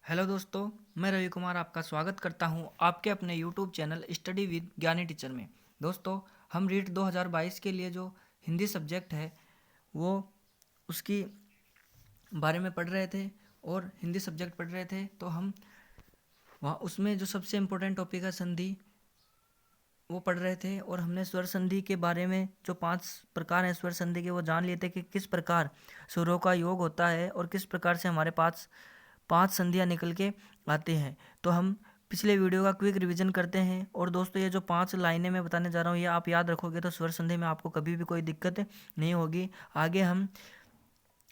Hello दोस्तों, मैं रवि कुमार आपका स्वागत करता हूं आपके अपने यूट्यूब चैनल स्टडी विद ज्ञानी टीचर में। दोस्तों, हम रीट 2022 के लिए जो हिंदी सब्जेक्ट है वो उसकी बारे में पढ़ रहे थे और हिंदी सब्जेक्ट पढ़ रहे थे। तो हम वहाँ उसमें जो सबसे इम्पोर्टेंट टॉपिक है संधि वो पढ़ रहे थे और हमने स्वर संधि के बारे में जो 5 प्रकार हैं स्वर संधि के वो जान लिए थे कि किस प्रकार स्वरों का योग होता है और किस प्रकार से हमारे पास 5 संधियाँ निकल के आते हैं। तो हम पिछले वीडियो का क्विक रिवीजन करते हैं। और दोस्तों, ये जो 5 लाइनें मैं बताने जा रहा हूँ ये आप याद रखोगे तो स्वर संधि में आपको कभी भी कोई दिक्कत नहीं होगी। आगे हम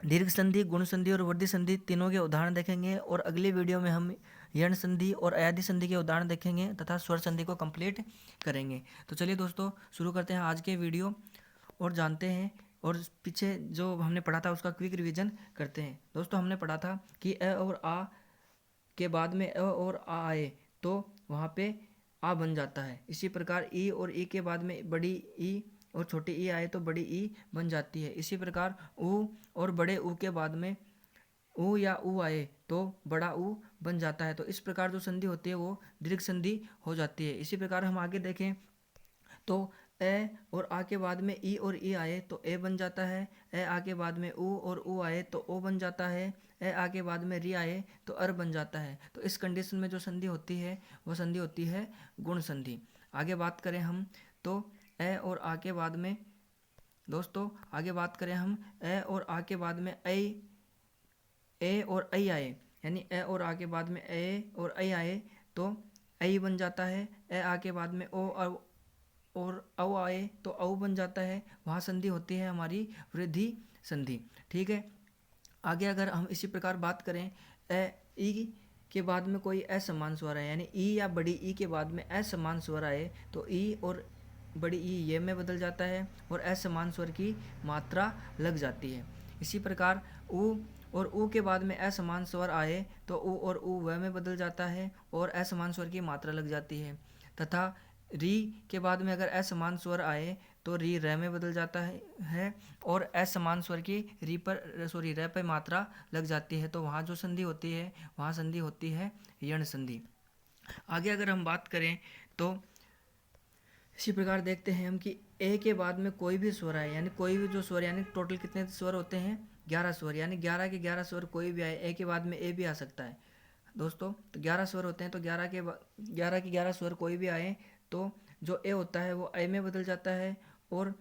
दीर्घ संधि, गुण संधि और वृद्धि संधि तीनों के उदाहरण देखेंगे और अगली वीडियो में हम यण संधि और अयादि संधि के उदाहरण देखेंगे तथा स्वर संधि को कंप्लीट करेंगे। तो चलिए दोस्तों, शुरू करते हैं आज के वीडियो और जानते हैं और पीछे जो हमने पढ़ा था उसका क्विक रिवीजन करते हैं। दोस्तों, हमने पढ़ा था कि अ और आ के बाद में अ और आ आए तो वहाँ पे आ बन जाता है। इसी प्रकार ई और ई के बाद में बड़ी ई और छोटी ई आए तो बड़ी ई बन जाती है। इसी प्रकार ऊ और बड़े ऊ के बाद में ऊ या ऊ आए तो बड़ा ऊ बन जाता है। तो इस प्रकार जो संधि होती है वो दीर्घ संधि हो जाती है। इसी प्रकार हम आगे देखें तो ए और आ के बाद में ई और ई आए तो ए बन जाता है। ए आ के बाद में ऊ और ऊ आए तो ओ बन जाता है। ए आ के बाद में री आए तो अर बन जाता है। तो इस कंडीशन में जो संधि होती है वो संधि होती है गुण संधि। आगे बात करें हम तो ए और आ के बाद में दोस्तों आगे बात करें हम ए और आ के बाद में ए और ऐ आए, यानी ए और आ के बाद में ए और ऐ आए तो ऐ बन जाता है। ए आ के बाद में ओ और औ आए तो औ बन जाता है। वहाँ संधि होती है हमारी वृद्धि संधि। ठीक है। आगे अगर हम इसी प्रकार बात करें ए ई के बाद में कोई असमान स्वर है, यानी ई या बड़ी ई के बाद में असमान स्वर आए तो ई और बड़ी ई ये में बदल जाता है और असमान स्वर की मात्रा लग जाती है। इसी प्रकार ऊ और ऊ के बाद में असमान स्वर आए तो ऊ और ऊ व में बदल जाता है और असमान स्वर की मात्रा लग जाती है। तथा री के बाद में अगर असमान स्वर आए तो री र में बदल जाता है और असमान स्वर की र पे मात्रा लग जाती है। तो वहाँ जो संधि होती है वहाँ संधि होती है यण संधि। आगे अगर हम बात करें तो इसी प्रकार देखते हैं हम कि ए के बाद में कोई भी स्वर आए, यानी कोई भी जो स्वर, यानी टोटल कितने स्वर होते हैं 11 स्वर, यानी 11 के 11 स्वर कोई भी आए। ए के बाद में ए भी आ सकता है दोस्तों। तो 11 स्वर होते हैं तो 11 के 11 स्वर कोई भी आए तो जो ए होता है वो ए में बदल जाता है और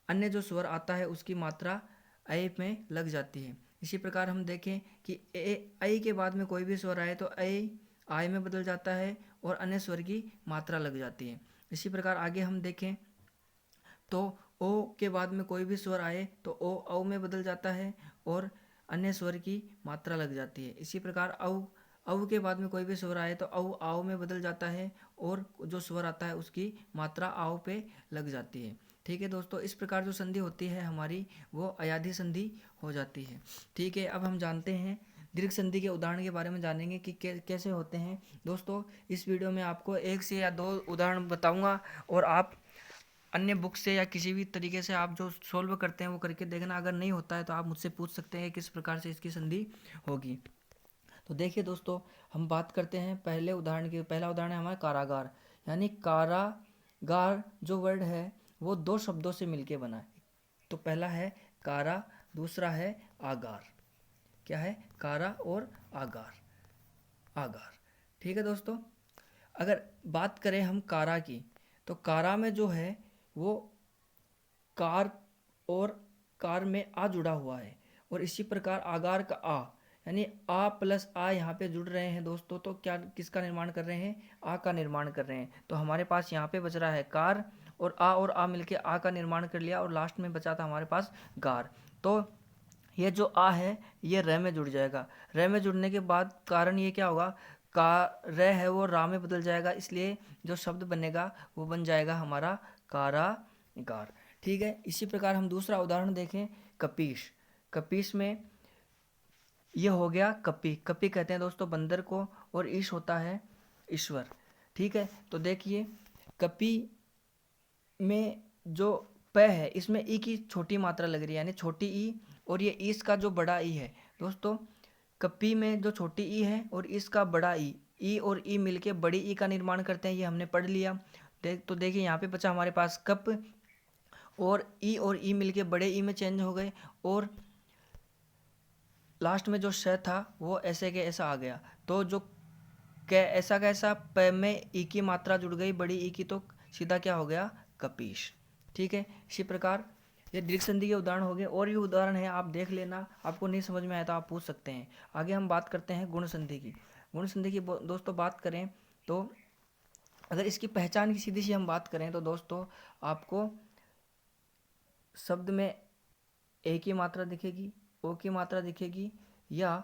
अन्य जो स्वर आता है उसकी मात्रा ए में लग जाती है। इसी प्रकार हम देखें कि ए आई के बाद में कोई भी स्वर आए तो ए आय में बदल जाता है और अन्य स्वर की मात्रा लग जाती है। इसी प्रकार आगे हम देखें तो ओ के बाद में कोई भी स्वर आए तो ओ औ में बदल जाता है और अन्य स्वर की मात्रा लग जाती है। इसी प्रकार औ के बाद में कोई भी स्वर आए तो औ आओ में बदल जाता है और जो स्वर आता है उसकी मात्रा आओ पे लग जाती है। ठीक है दोस्तों, इस प्रकार जो संधि होती है हमारी वो अयाधि संधि हो जाती है। ठीक है, अब हम जानते हैं दीर्घ संधि के उदाहरण के बारे में जानेंगे कि कैसे होते हैं। दोस्तों, इस वीडियो में आपको 1 से या 2 उदाहरण बताऊंगा और आप अन्य बुक से या किसी भी तरीके से आप जो सोल्व करते हैं वो करके देखना। अगर नहीं होता है तो आप मुझसे पूछ सकते हैं किस प्रकार से इसकी संधि होगी। तो देखिए दोस्तों, हम बात करते हैं पहले उदाहरण की। पहला उदाहरण है हमारा कारागार, यानी कारागार जो वर्ड है वो 2 शब्दों से मिलके बना है। तो पहला है कारा, दूसरा है आगार। क्या है? कारा और आगार। आगार। ठीक है दोस्तों, अगर बात करें हम कारा की तो कारा में जो है वो कार और कार में आ जुड़ा हुआ है और इसी प्रकार आगार का आ, यानी आ प्लस आ यहाँ पे जुड़ रहे हैं दोस्तों। तो क्या किसका निर्माण कर रहे हैं? आ का निर्माण कर रहे हैं। तो हमारे पास यहाँ पे बच रहा है कार और आ मिलके आ का निर्माण कर लिया और लास्ट में बचा था हमारे पास गार। तो ये जो आ है ये र में जुड़ जाएगा। र में जुड़ने के बाद कारण ये क्या होगा, का र है वो रा में बदल जाएगा, इसलिए जो शब्द बनेगा वो बन जाएगा हमारा कारागार। ठीक है, इसी प्रकार हम दूसरा उदाहरण देखें कपीश। कपीश में ये हो गया कपी। कपी कहते हैं दोस्तों बंदर को और ईश होता है ईश्वर। ठीक है, तो देखिए कपी में जो प है इसमें ई की छोटी मात्रा लग रही है, यानी छोटी ई, और ये ईस का जो बड़ा ई है दोस्तों। कपी में जो छोटी ई है और इसका बड़ा ई और ई मिलके बड़ी ई का निर्माण करते हैं, ये हमने पढ़ लिया। तो देखिए यहाँ पे बचा हमारे पास कप, और ई मिलके बड़े ई में चेंज हो गए, और लास्ट में जो श था वो ऐसे के ऐसा आ गया। तो जो ऐसा कैसा प में ई की मात्रा जुड़ गई बड़ी ई की, तो सीधा क्या हो गया, कपीश। ठीक है, इसी प्रकार ये दीर्घ संधि के उदाहरण हो गए। और ये उदाहरण है, आप देख लेना, आपको नहीं समझ में आया तो आप पूछ सकते हैं। आगे हम बात करते हैं गुण संधि की। गुण संधि की दोस्तों बात करें तो अगर इसकी पहचान की सीधी सी हम बात करें तो दोस्तों आपको शब्द में ए की मात्रा दिखेगी, ओ की मात्रा दिखेगी, या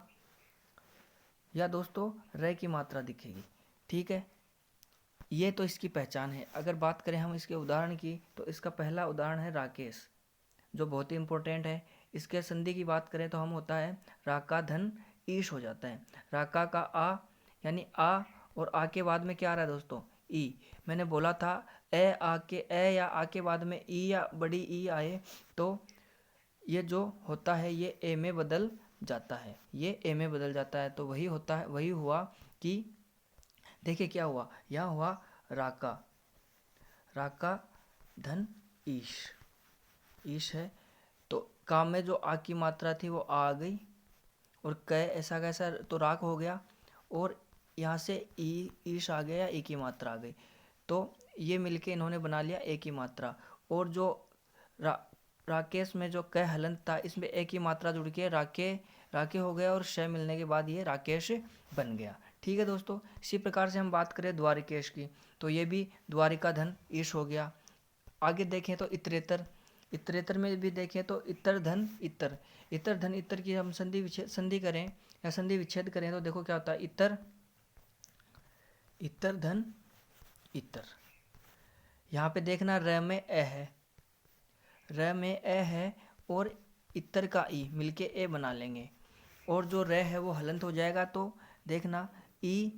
दोस्तों रे की मात्रा दिखेगी। ठीक है, ये तो इसकी पहचान है। अगर बात करें हम इसके उदाहरण की तो इसका पहला उदाहरण है राकेश, जो बहुत ही इंपॉर्टेंट है। इसके संधि की बात करें तो हम होता है राका धन ईश हो जाता है। राका का आ यानी आ, और आ के बाद में क्या आ रहा है दोस्तों, ई। मैंने बोला था ए आ के ए या आ के बाद में ई या बड़ी ई आए तो ये जो होता है ये ए में बदल जाता है, ये ए में बदल जाता है। तो वही होता है, वही हुआ कि देखिए क्या हुआ, यहाँ हुआ राका, राका धन ईश, ईश है। तो काम में जो आ की मात्रा थी वो आ गई, और कै ऐसा कैसा तो राक हो गया, और यहाँ से ई ईश आ गया, ए की मात्रा आ गई। तो ये मिलके इन्होंने बना लिया ए की मात्रा। और जो राकेश में जो कै हलंत था, इसमें ए की मात्रा जुड़ के राके हो गया, और श मिलने के बाद ये राकेश बन गया। ठीक है दोस्तों, इसी प्रकार से हम बात करें द्वारिकेश की, तो ये भी द्वारिका धन ईश हो गया। आगे देखें तो इतरेतर, इतरेतर में भी देखें तो इतर धन इतर, इतर धन इतर की हम संधि करें या संधि विच्छेद करें तो देखो क्या होता है, इतर, इतर धन इतर। यहाँ पे देखना र में ए है, र में ए है, और इतर का ई मिलके ए बना लेंगे, और जो र है वो हलंत हो जाएगा। तो देखना ई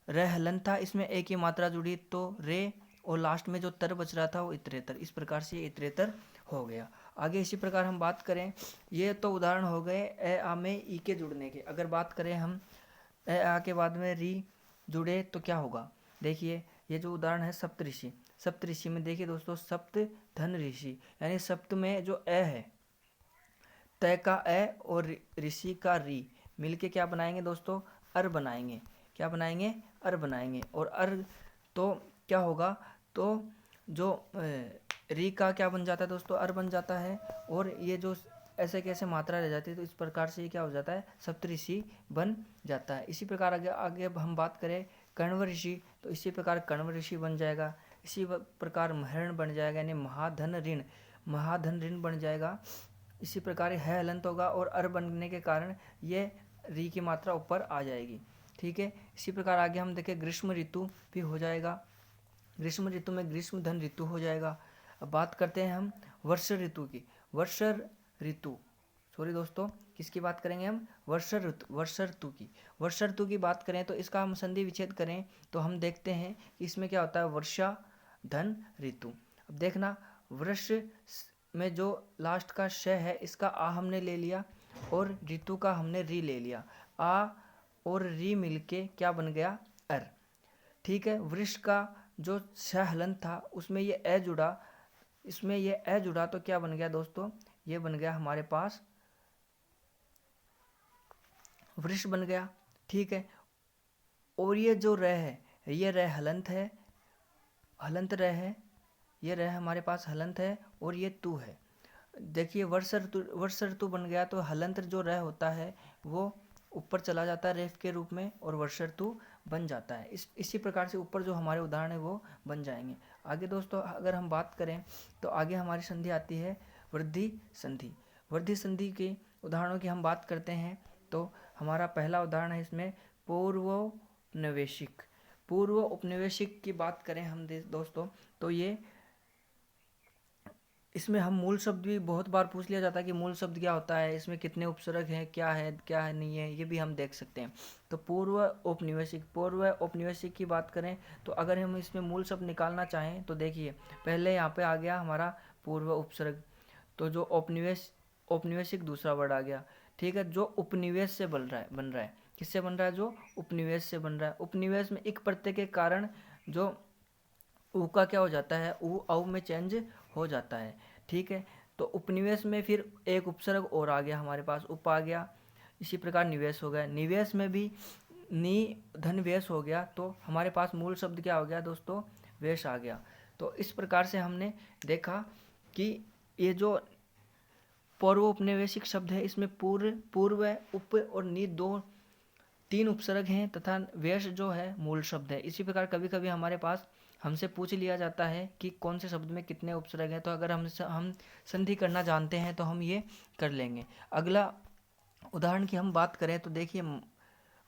र हलंत था, इसमें ए की मात्रा जुड़ी तो रे, और लास्ट में जो तर बच रहा था वो इतरेतर। इस प्रकार से इतरेतर हो गया। आगे इसी प्रकार हम बात करें, ये तो उदाहरण हो गए ए आ में ई के जुड़ने के। अगर बात करें हम ए आ के बाद में री जुड़े तो क्या होगा, देखिए ये जो उदाहरण है सप्तऋषि, सप्तऋषि में देखिए दोस्तों सप्त धन ऋषि, यानी सप्त में जो ए है, तय का ए और ऋषि का री मिलके क्या बनाएंगे दोस्तों, अर बनाएंगे। क्या बनाएंगे, अर बनाएंगे। और अर तो क्या होगा, तो जो री का क्या बन जाता है दोस्तों, अर बन जाता है, और ये जो ऐसे कैसे मात्रा रह जाती है, तो इस प्रकार से ये क्या हो जाता है, सप्तऋषि बन जाता है। इसी प्रकार आगे आगे हम बात करें कण्व ऋषि, तो इसी प्रकार कण्व ऋषि बन जाएगा। इसी प्रकार महरण बन जाएगा, यानी महाधन ऋण, महाधन ऋण बन जाएगा। इसी प्रकार है हलंत होगा, और अर बनने के कारण ये री की मात्रा ऊपर आ जाएगी। ठीक है, इसी प्रकार आगे हम देखें ग्रीष्म ऋतु भी हो जाएगा, ग्रीष्म ऋतु में ग्रीष्म धन ऋतु हो जाएगा। अब बात करते हैं हम वर्ष ऋतु की, वर्ष ऋतु, सॉरी दोस्तों किसकी बात करेंगे हम, वर्ष ऋतु की। वर्ष ऋतु की बात करें तो इसका हम संधि विच्छेद करें तो हम देखते हैं कि इसमें क्या होता है, वर्षा धन ऋतु। अब देखना वर्ष में जो लास्ट का श है इसका आ हमने ले लिया, और ऋतु का हमने री ले लिया, आ और री मिलके क्या बन गया, अर। ठीक है, वृक्ष का जो श हलंत था उसमें ये ए जुड़ा, इसमें ये ए जुड़ा तो क्या बन गया दोस्तों, ये बन गया हमारे पास वृक्ष बन गया। ठीक है, और ये जो रह है, ये रह हलंत है, हलंत रह है, ये रह हमारे पास हलंत है, और ये तू है। देखिए वर्ष ऋतु बन गया, तो हलंत जो रह होता है वो ऊपर चला जाता है रेफ के रूप में, और वर्ष ऋतु बन जाता है। इसी प्रकार से ऊपर जो हमारे उदाहरण है वो बन जाएंगे। आगे दोस्तों अगर हम बात करें तो आगे हमारी संधि आती है वृद्धि संधि। वृद्धि संधि के उदाहरणों की हम बात करते हैं तो हमारा पहला उदाहरण है इसमें पूर्वोपनिवेशिक। पूर्व उपनिवेशिक की बात करें हम दोस्तों तो ये इसमें हम मूल शब्द भी बहुत बार पूछ लिया जाता है कि मूल शब्द क्या होता है, इसमें कितने उपसर्ग हैं, क्या है नहीं है, ये भी हम देख सकते हैं। तो पूर्व औपनिवेशिक की बात करें तो अगर हम इसमें मूल शब्द निकालना चाहें तो देखिए पहले यहाँ पे आ गया हमारा पूर्व उपसर्ग, तो जो औपनिवेशिक दूसरा वर्ड आ गया। ठीक है, जो उपनिवेश से बन रहा है। किससे बन रहा है? जो उपनिवेश से बन रहा है। उपनिवेश में इक प्रत्यय के कारण जो ऊ का क्या हो जाता है? ऊ औ में चेंज हो जाता है। ठीक है, तो उपनिवेश में फिर एक उपसर्ग और आ गया हमारे पास, उप आ गया। इसी प्रकार निवेश हो गया। निवेश में भी नी धन वेश हो गया, तो हमारे पास मूल शब्द क्या हो गया दोस्तों? वेश आ गया। तो इस प्रकार से हमने देखा कि ये जो पूर्व उपनिवेशिक शब्द है, इसमें पूर्व उप और नी तीन उपसर्ग हैं तथा वेश जो है मूल शब्द है। इसी प्रकार कभी कभी हमारे पास हमसे पूछ लिया जाता है कि कौन से शब्द में कितने उपसर्ग हैं, तो अगर हम संधि करना जानते हैं तो हम ये कर लेंगे। अगला उदाहरण की हम बात करें तो देखिए,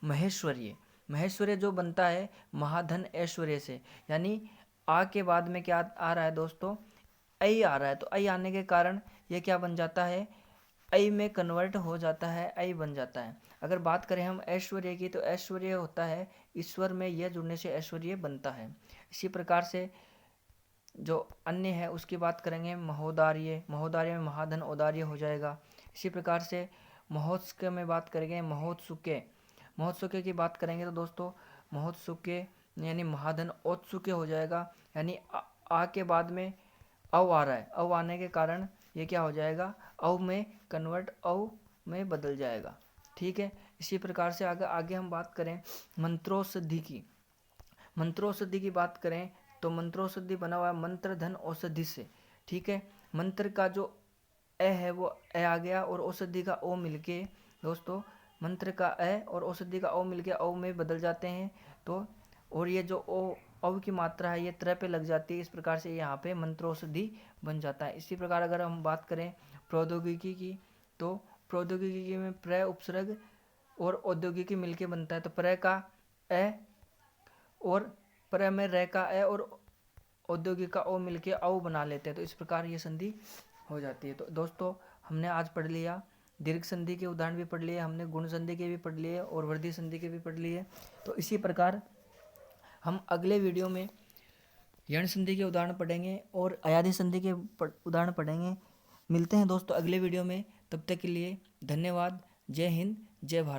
महेश्वरीय। महेश्वरीय जो बनता है महाधन ऐश्वर्य से, यानी आ के बाद में क्या आ रहा है दोस्तों? ऐ आ रहा है। तो ऐ आने के कारण ये क्या बन जाता है? ऐ में कन्वर्ट हो जाता है, ऐ बन जाता है। अगर बात करें हम ऐश्वर्य की, तो ऐश्वर्य होता है ईश्वर में यह जुड़ने से ऐश्वर्य बनता है। इसी प्रकार से जो अन्य है उसकी बात करेंगे, महोदार्य। महोदार्य में महाधन औदार्य हो जाएगा। इसी प्रकार से महोत्सव में बात करेंगे, महोत्सुके। महोत्सुके की बात करेंगे तो दोस्तों महोत्सुके यानी महाधन औत्सुके हो जाएगा, यानी आ के बाद में औ आ रहा है। औ आने के कारण ये क्या हो जाएगा? औ में कन्वर्ट औ में बदल जाएगा। ठीक है, इसी प्रकार से आगे हम बात करें मंत्रोषधि की। मंत्रोषधि की बात करें तो मंत्रोषधि बना हुआ है मंत्र धन औषधि से। ठीक है, मंत्र का जो ए है वो ए आ गया, और औषधि का ओ मिलके दोस्तों, मंत्र का ए और औषधि का ओ मिलके औ में बदल जाते हैं। तो और ये जो ओ औ की मात्रा है ये त्र पे लग जाती है। इस प्रकार से यहाँ पे मंत्रोषधि बन जाता है। इसी प्रकार अगर हम बात करें प्रौद्योगिकी की, तो प्रौद्योगिकी में प्र उपसर्ग और औद्योगिकी मिलके बनता है। तो प्र का ए और प्र में रह का ए और औद्योगिक का ओ मिलके औ बना लेते हैं। तो इस प्रकार ये संधि हो जाती है। तो दोस्तों हमने आज पढ़ लिया, दीर्घ संधि के उदाहरण भी पढ़ लिए, हमने गुण संधि के भी पढ़ लिए और वृद्धि संधि के भी पढ़ लिए। तो इसी प्रकार हम अगले वीडियो में यण संधि के उदाहरण पढ़ेंगे और अयाधि संधि के उदाहरण पढ़ेंगे। मिलते हैं दोस्तों अगले वीडियो में, तब तक के लिए धन्यवाद। जय हिंद, जय भारत।